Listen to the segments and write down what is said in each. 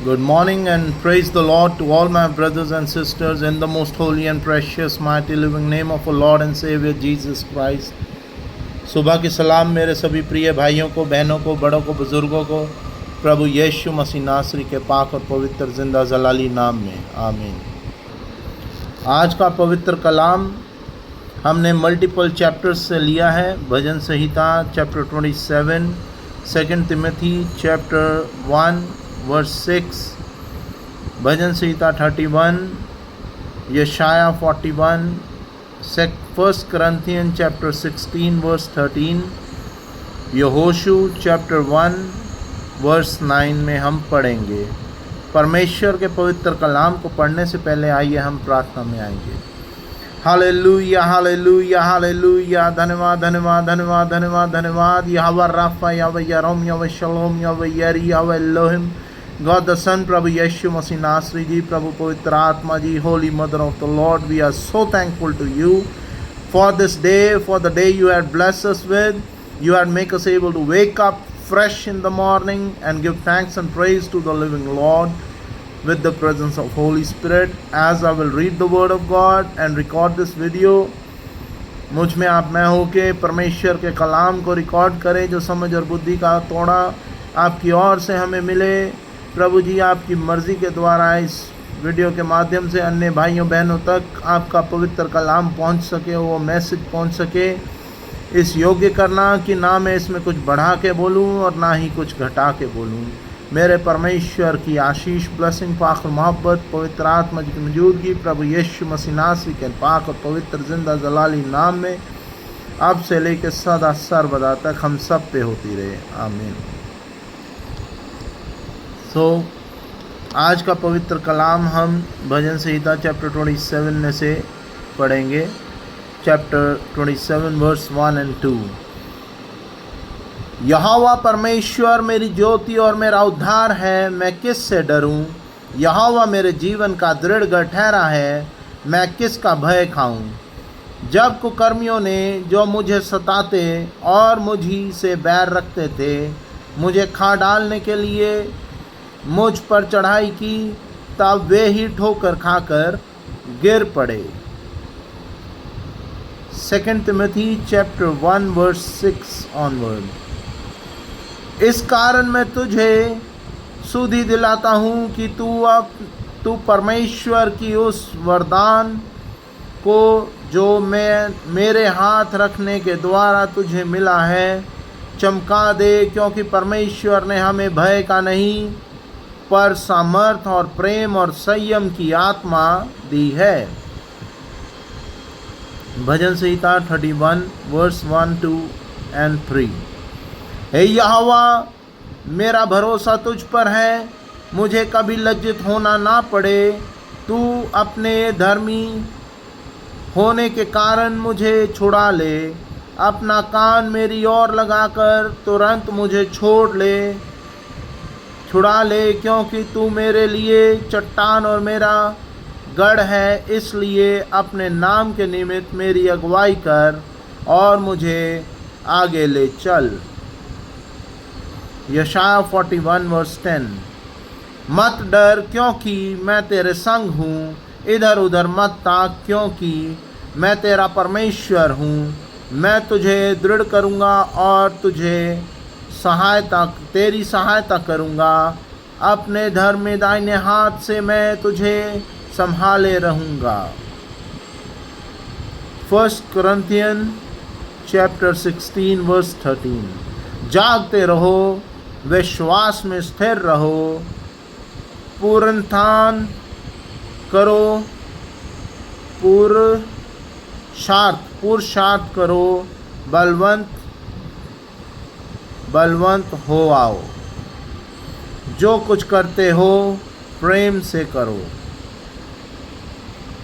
Good morning and praise the Lord to all my brothers and sisters in the most holy and precious mighty living name of our Lord and Savior Jesus Christ. सुबह की सलाम मेरे सभी प्रिय भाइयों को, बहनों को, बड़ों को, बुज़ुर्गों को प्रभु यीशु मसीह नासरी के पाक और पवित्र जिंदा जलाली नाम में आमीन। आज का पवित्र कलाम हमने मल्टीपल चैप्टर्स से लिया है। भजन संहिता चैप्टर 27, 2 तिमोथी चैप्टर 1 वर्स 6, भजन संहिता 31, यशाया 41, 1 Corinthians चैप्टर 16 वर्स 13, यहोशू चैप्टर 1 वर्स 9 में हम पढ़ेंगे। परमेश्वर के पवित्र कलाम को पढ़ने से पहले आइए हम प्रार्थना में आएंगे। हालेलुया हालेलुया हालेलुया। धन्यवाद धन्यवाद धन्यवाद धन्यवाद धन्यवाद। यहोवा राफा, यहोवा यरोम, यहोवा शलोम, यहोवा यरी, यहोवा एलोहिम, God the Son, प्रभु यीशु मसीह नासरी जी, प्रभु पवित्र आत्मा जी, Holy Mother of the Lord, we are so thankful to you for this day, for the day you had blessed us with. You had make us able to wake up fresh in the morning and give thanks and praise to the living Lord with the presence of Holy Spirit. As I will read the word of God and record this video, मुझ में आप मैं हो के परमेश्वर के कलाम को record करें, जो समझ और बुद्धि का तोड़ा आपकी ओर से हमें मिले। प्रभु जी, आपकी मर्ज़ी के द्वारा इस वीडियो के माध्यम से अन्य भाइयों बहनों तक आपका पवित्र कलाम पहुंच सके, वो मैसेज पहुंच सके। इस योग्य करना कि ना मैं इसमें कुछ बढ़ा के बोलूं और ना ही कुछ घटा के बोलूं। मेरे परमेश्वर की आशीष, ब्लेसिंग, पाक और मोहब्बत, पवित्र आत्मा जी की मौजूदगी प्रभु यीशु मसीह नासरी के पाक और पवित्र जिंदा जलाली नाम में अब से लेकर सदा सर्वदा तक हम सब पे होती रहे, आमीन। आज का पवित्र कलाम हम भजन संहिता चैप्टर 27 में से पढ़ेंगे। चैप्टर 27 वर्स 1 और 2। यहोवा परमेश्वर मेरी ज्योति और मेरा उद्धार है, मैं किस से डरूं? यहोवा मेरे जीवन का दृढ़ गढ़ ठहरा है, मैं किसका भय खाऊं? जब कुकर्मियों ने जो मुझे सताते और मुझी से बैर रखते थे, मुझे खा डालने के लिए मुझ पर चढ़ाई की, तब वे ही ठोकर खाकर गिर पड़े। 2 Timothy चैप्टर 1 वर्स 6 ऑनवर्ड। इस कारण मैं तुझे सुधि दिलाता हूँ कि तू परमेश्वर की उस वरदान को जो मेरे हाथ रखने के द्वारा तुझे मिला है चमका दे, क्योंकि परमेश्वर ने हमें भय का नहीं पर सामर्थ और प्रेम और संयम की आत्मा दी है। भजन संहिता 31 वर्स 1, 2 और 3। हे यहोवा, मेरा भरोसा तुझ पर है, मुझे कभी लज्जित होना ना पड़े। तू अपने धर्मी होने के कारण मुझे छुड़ा ले, अपना कान मेरी ओर लगाकर तुरंत मुझे छुड़ा ले, क्योंकि तू मेरे लिए चट्टान और मेरा गढ़ है। इसलिए अपने नाम के निमित्त मेरी अगुवाई कर और मुझे आगे ले चल। यशाया 41 वर्स 10। मत डर, क्योंकि मैं तेरे संग हूँ, इधर उधर मत ताक, क्योंकि मैं तेरा परमेश्वर हूँ। मैं तुझे दृढ़ करूँगा और तेरी सहायता करूँगा। अपने धर्म में दाहिने हाथ से मैं तुझे संभाले रहूँगा। 1 Corinthians चैप्टर 16 वर्स 13। जागते रहो, विश्वास में स्थिर रहो, पुनरुत्थान करो, पुरुषार्थ करो, बलवंत हो आओ। जो कुछ करते हो प्रेम से करो।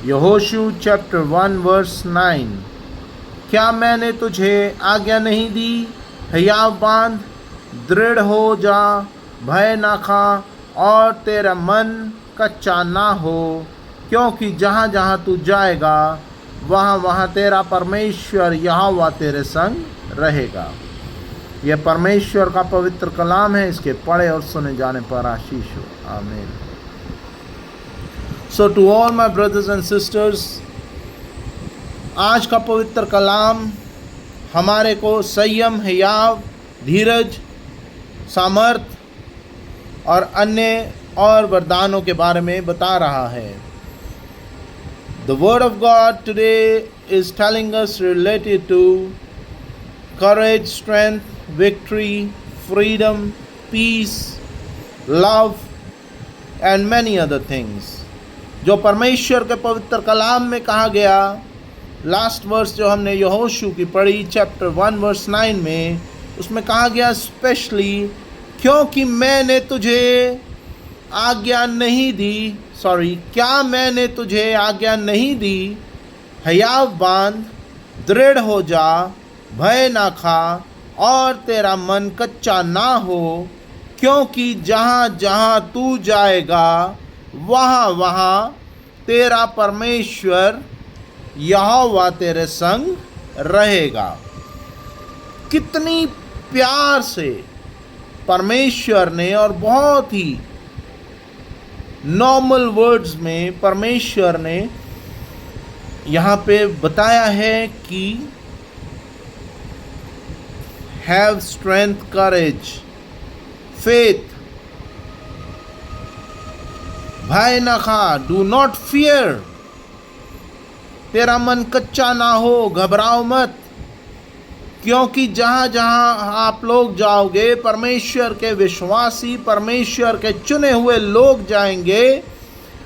यहोशू चैप्टर 1 वर्स 9। क्या मैंने तुझे आज्ञा नहीं दी? हियाव बांध, दृढ़ हो जा, भय ना खा और तेरा मन कच्चा ना हो, क्योंकि जहाँ जहाँ तू जाएगा वहाँ वहाँ तेरा परमेश्वर यहोवा तेरे संग रहेगा। यह परमेश्वर का पवित्र कलाम है, इसके पढ़े और सुने जाने पर आशीष हो। आमीन। So to all my brothers and sisters, आज का पवित्र कलाम हमारे को संयम, हियाव, धीरज, सामर्थ और अन्य और वरदानों के बारे में बता रहा है। The word of God today is telling us related to courage, strength, victory, freedom, peace, love and many other things। जो परमेश्वर के पवित्र कलाम में कहा गया, लास्ट वर्स जो हमने यहोशू की पढ़ी चैप्टर 1 वर्स 9 में, उसमें कहा गया स्पेशली, क्योंकि मैंने तुझे आज्ञा नहीं दी, क्या मैंने तुझे आज्ञा नहीं दी, हियाव बांध, दृढ़ हो जा, भय ना खा और तेरा मन कच्चा ना हो, क्योंकि जहाँ जहाँ तू जाएगा वहाँ वहाँ तेरा परमेश्वर यहोवा तेरे संग रहेगा। कितनी प्यार से परमेश्वर ने और बहुत ही नॉर्मल वर्ड्स में परमेश्वर ने यहाँ पे बताया है कि हैव स्ट्रेंथ, करेज, फेथ, भय न खा, डू नॉट फियर, तेरा मन कच्चा ना हो, घबराओ मत, क्योंकि जहाँ जहाँ आप लोग जाओगे परमेश्वर के विश्वासी, परमेश्वर के चुने हुए लोग जाएंगे,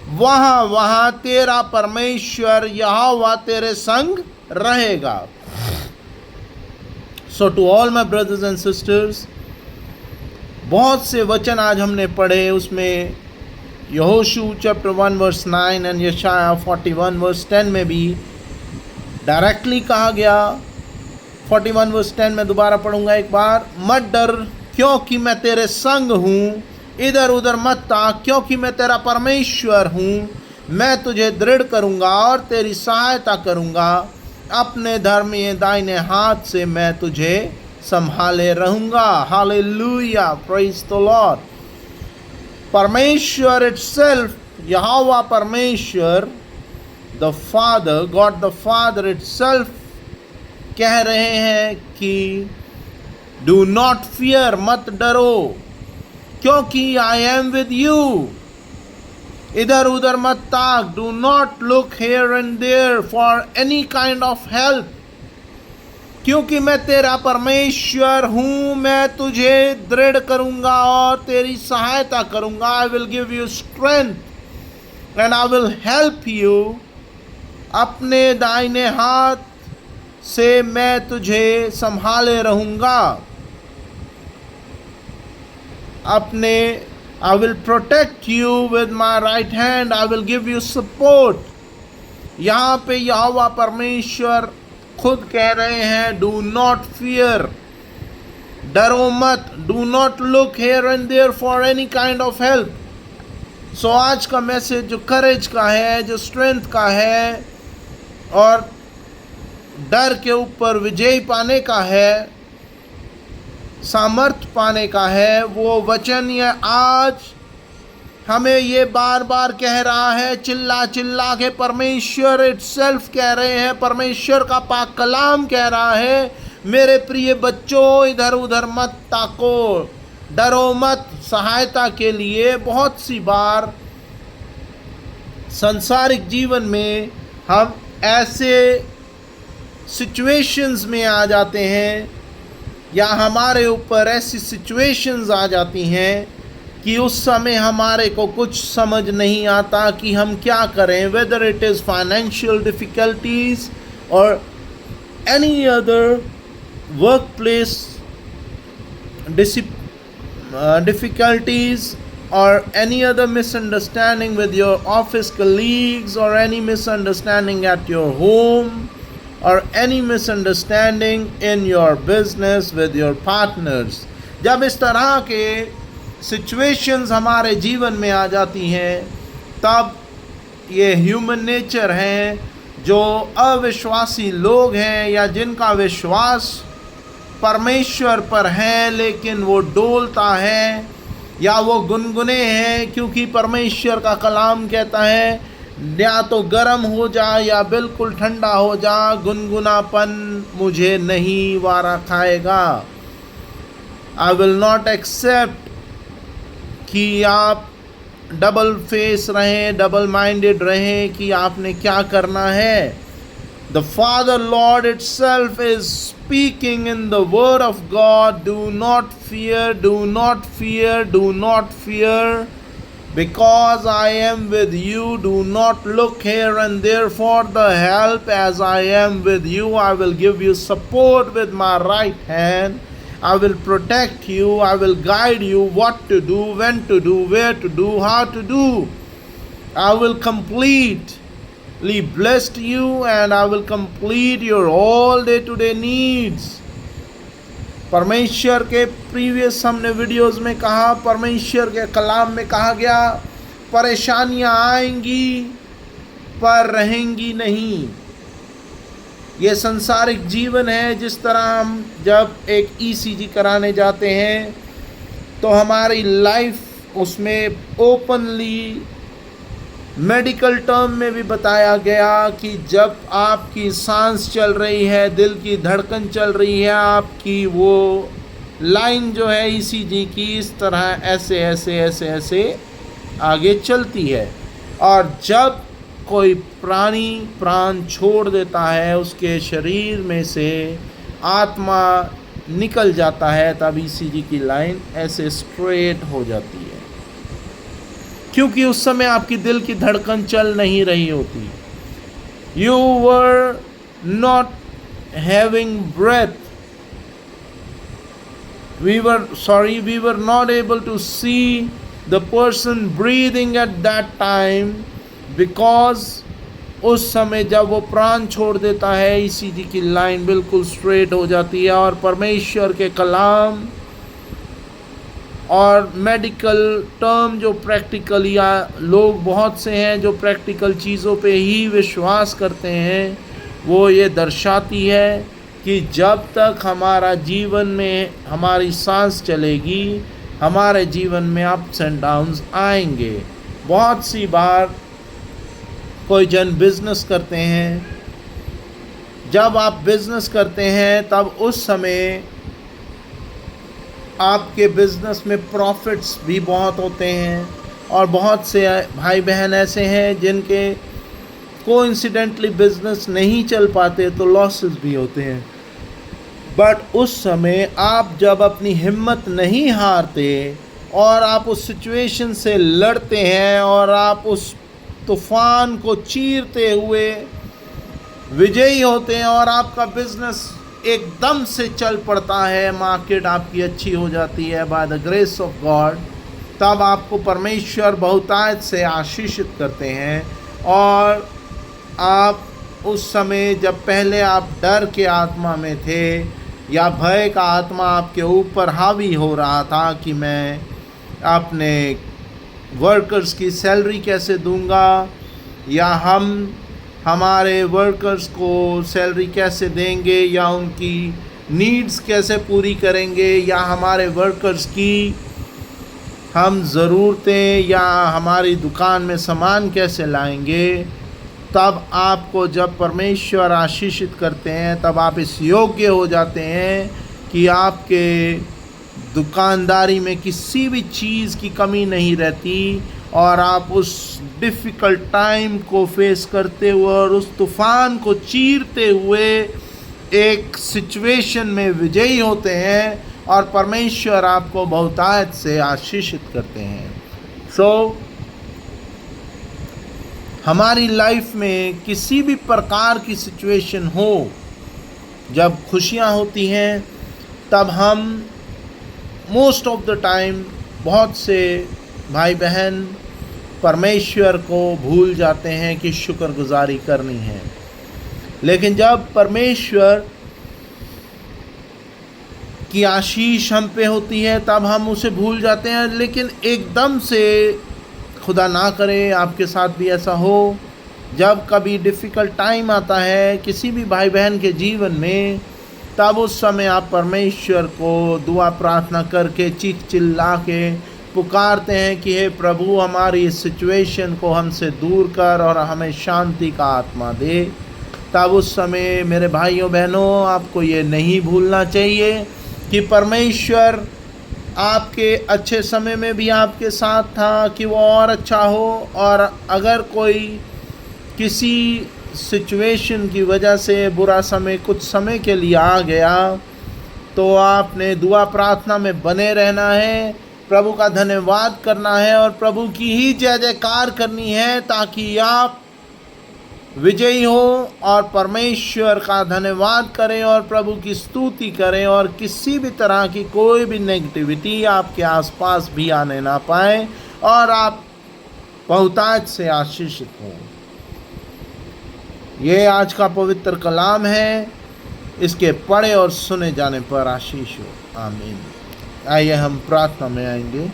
वहाँ वहाँ तेरा परमेश्वर यहोवा तेरे संग रहेगा। So to all my brothers and sisters, बहुत से वचन आज हमने पढ़े, उसमें यहोशू चैप्टर 1 वर्स 9 एंड यशाया 41 वर्स 10 में भी डायरेक्टली कहा गया। 41 वर्स 10 में दोबारा पढ़ूंगा एक बार, मत डर क्योंकि मैं तेरे संग हूँ, इधर उधर मत ताक क्योंकि मैं तेरा परमेश्वर हूँ, मैं तुझे दृढ़ करूँगा और तेरी सहायता करूँगा, अपने धर्मी दाहिने हाथ से मैं तुझे संभाले रहूँगा। Hallelujah, praise the Lord. परमेश्वर इटसेल्फ, यहोवा परमेश्वर, the father, God the father itself कह रहे हैं कि डू नॉट फियर, मत डरो, क्योंकि आई एम विद यू, इधर उधर मत ताक, do not look here and there for any kind of help, क्योंकि मैं तेरा परमेश्वर हूँ, मैं तुझे दृढ़ करूँगा और तेरी सहायता करूँगा। I will give you strength and I will help you, अपने दाहिने हाथ से मैं तुझे संभाले रहूँगा, अपने I will protect you with my right hand, I will give you support। यहाँ पे यहोवा परमेश्वर खुद कह रहे हैं डू नॉट फियर, डरो मत, do not look here and there for any kind of help. So आज का मैसेज जो करेज का है, जो स्ट्रेंथ का है और डर के ऊपर विजय पाने का है, सामर्थ पाने का है, वो वचन ये आज हमें ये बार बार कह रहा है, चिल्ला चिल्ला के परमेश्वर इटसेल्फ कह रहे हैं, परमेश्वर का पाक कलाम कह रहा है, मेरे प्रिय बच्चों इधर उधर मत ताको, डरो मत। सहायता के लिए बहुत सी बार सांसारिक जीवन में हम ऐसे सिचुएशंस में आ जाते हैं या हमारे ऊपर ऐसी सिचुएशंस आ जाती हैं कि उस समय हमारे को कुछ समझ नहीं आता कि हम क्या करें, whether it is financial difficulties or any other work place difficulties or any other misunderstanding with your office colleagues or any misunderstanding at your home or any misunderstanding in your business with your partners। जब इस तरह के situations हमारे जीवन में आ जाती हैं तब ये ह्यूमन नेचर हैं, जो अविश्वासी लोग हैं या जिनका विश्वास परमेश्वर पर है लेकिन वो डोलता है या वो गुनगुने हैं, क्योंकि परमेश्वर का कलाम कहता है या तो गर्म हो जा या बिल्कुल ठंडा हो जा, गुनगुनापन मुझे नहीं वारा खाएगा। आई विल नॉट एक्सेप्ट कि आप डबल फेस रहें, डबल माइंडेड रहें कि आपने क्या करना है। The Father Lord itself is speaking in the word of God. Do not fear, do not fear, do not fear, because I am with you. Do not look here and there for the help. As I am with you, I will give you support with my right hand. I will protect you. I will guide you what to do, when to do, where to do, how to do. I will completely bless you and I will complete your all day to day needs. परमेश्वर के previous हमने videos में कहा, परमेश्वर के कलाम में कहा गया, परेशानियां आएंगी पर रहेंगी नहीं। ये संसारिक जीवन है। जिस तरह हम जब एक ईसीजी कराने जाते हैं तो हमारी लाइफ उसमें ओपनली मेडिकल टर्म में भी बताया गया कि जब आपकी सांस चल रही है, दिल की धड़कन चल रही है, आपकी वो लाइन जो है ईसीजी की इस तरह ऐसे ऐसे ऐसे ऐसे आगे चलती है। और जब कोई प्राणी प्राण छोड़ देता है, उसके शरीर में से आत्मा निकल जाता है, तब ईसीजी की लाइन ऐसे स्ट्रेट हो जाती है, क्योंकि उस समय आपकी दिल की धड़कन चल नहीं रही होती। You were not having breath, we were not able to see the person breathing at that time, because उस समय जब वो प्राण छोड़ देता है ईसीजी की लाइन बिल्कुल स्ट्रेट हो जाती है। और परमेश्वर के कलाम और मेडिकल टर्म जो प्रैक्टिकल, या लोग बहुत से हैं जो प्रैक्टिकल चीज़ों पे ही विश्वास करते हैं, वो ये दर्शाती है कि जब तक हमारा जीवन में हमारी सांस चलेगी, हमारे जीवन में अप्स एंड डाउन्स आएंगे। बहुत सी बार कोई जन बिजनेस करते हैं, जब आप बिजनेस करते हैं तब उस समय आपके बिजनेस में प्रॉफिट्स भी बहुत होते हैं, और बहुत से भाई बहन ऐसे हैं जिनके कोइंसिडेंटली बिजनेस नहीं चल पाते तो लॉसेस भी होते हैं। बट उस समय आप जब अपनी हिम्मत नहीं हारते और आप उस सिचुएशन से लड़ते हैं और आप उस तूफान को चीरते हुए विजयी होते हैं और आपका बिजनेस एकदम से चल पड़ता है, मार्केट आपकी अच्छी हो जाती है by the grace of God, तब आपको परमेश्वर बहुतायत से आशीषित करते हैं। और आप उस समय जब पहले आप डर के आत्मा में थे या भय का आत्मा आपके ऊपर हावी हो रहा था कि मैं अपने वर्कर्स की सैलरी कैसे दूंगा, या हम हमारे वर्कर्स को सैलरी कैसे देंगे, या उनकी नीड्स कैसे पूरी करेंगे, या हमारे वर्कर्स की हम ज़रूरतें या हमारी दुकान में सामान कैसे लाएंगे, तब आपको जब परमेश्वर आशीषित करते हैं तब आप इस योग्य हो जाते हैं कि आपके दुकानदारी में किसी भी चीज़ की कमी नहीं रहती, और आप उस डिफ़िकल्ट टाइम को फेस करते हुए और उस तूफ़ान को चीरते हुए एक सिचुएशन में विजयी होते हैं और परमेश्वर आपको बहुतायत से आशीषित करते हैं। हमारी लाइफ में किसी भी प्रकार की सिचुएशन हो, जब खुशियाँ होती हैं तब हम मोस्ट ऑफ द टाइम बहुत से भाई बहन परमेश्वर को भूल जाते हैं कि शुक्रगुजारी करनी है। लेकिन जब परमेश्वर की आशीष हम पे होती है तब हम उसे भूल जाते हैं। लेकिन एकदम से, खुदा ना करे आपके साथ भी ऐसा हो, जब कभी डिफ़िकल्ट टाइम आता है किसी भी भाई बहन के जीवन में, तब उस समय आप परमेश्वर को दुआ प्रार्थना करके चीख चिल्ला के पुकारते हैं कि हे प्रभु, हमारी इस सिचुएशन को हमसे दूर कर और हमें शांति का आत्मा दे। तब उस समय मेरे भाइयों बहनों, आपको ये नहीं भूलना चाहिए कि परमेश्वर आपके अच्छे समय में भी आपके साथ था कि वो और अच्छा हो, और अगर कोई किसी सिचुएशन की वजह से बुरा समय कुछ समय के लिए आ गया तो आपने दुआ प्रार्थना में बने रहना है, प्रभु का धन्यवाद करना है और प्रभु की ही जय जयकार करनी है, ताकि आप विजयी हो और परमेश्वर का धन्यवाद करें और प्रभु की स्तुति करें, और किसी भी तरह की कोई भी नेगेटिविटी आपके आसपास भी आने ना पाए और आप बहुतायत से आशीषित हों। ये आज का पवित्र कलाम है, इसके पढ़े और सुने जाने पर आशीष हो। आमीन। आइए हम प्रार्थना में आएंगे।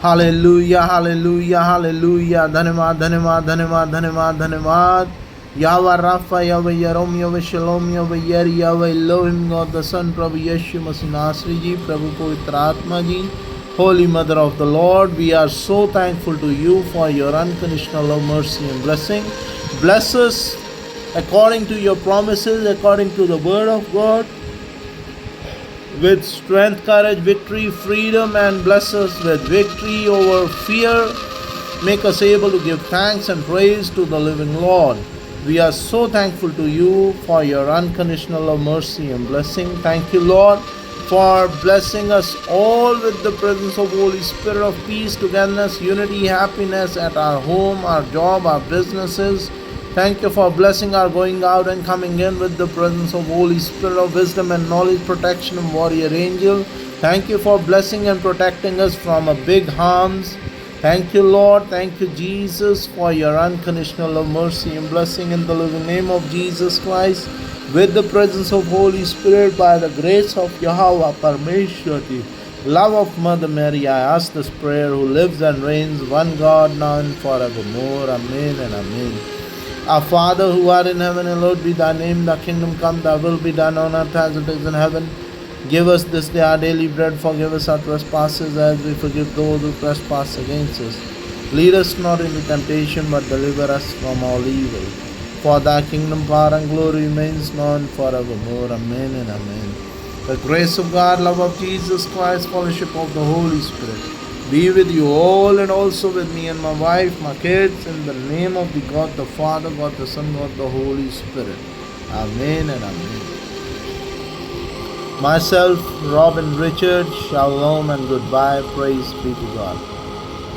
हालेलुया, हालेलुया, हालेलुया। धन्यवाद, धन्यवाद, धन्यवाद, धन्यवाद, धन्यवाद। यावा राफा, यावा यरोम, यावा शलोम, यावा यर, यावा एलोहिम, गॉड द सन, प्रभु यीशु मसीह नासरी जी, प्रभु पवित्र आत्मा जी, Holy Mother of the Lord, we are so thankful to you for your unconditional love, mercy and blessing. Bless us according to your promises, according to the word of God, with strength, courage, victory, freedom, and bless us with victory over fear. Make us able to give thanks and praise to the living Lord. We are so thankful to you for your unconditional love, mercy, and blessing. Thank you, Lord, for blessing us all with the presence of Holy Spirit of peace, togetherness, unity, happiness at our home, our job, our businesses. Thank you for blessing our going out and coming in with the presence of Holy Spirit of wisdom and knowledge, protection and warrior angel. Thank you for blessing and protecting us from a big harms. Thank you, Lord. Thank you, Jesus, for your unconditional love, mercy and blessing in the living name of Jesus Christ. With the presence of Holy Spirit, by the grace of Yahweh Parmeshwari, love of Mother Mary, I ask this prayer, who lives and reigns one God now and forevermore. Amen and amen. Our Father who art in heaven, hallowed be thy name. Thy kingdom come, thy will be done on earth as it is in heaven. Give us this day our daily bread. Forgive us our trespasses as we forgive those who trespass against us. Lead us not into temptation, but deliver us from all evil. For thy kingdom, power and glory remains now and forevermore. Amen and amen. The grace of God, love of Jesus Christ, fellowship of the Holy Spirit be with you all and also with me and my wife, my kids, in the name of the God the Father, God the Son, God the Holy Spirit. Amen and amen. Myself, Robin Richard, shalom and goodbye. Praise be to God.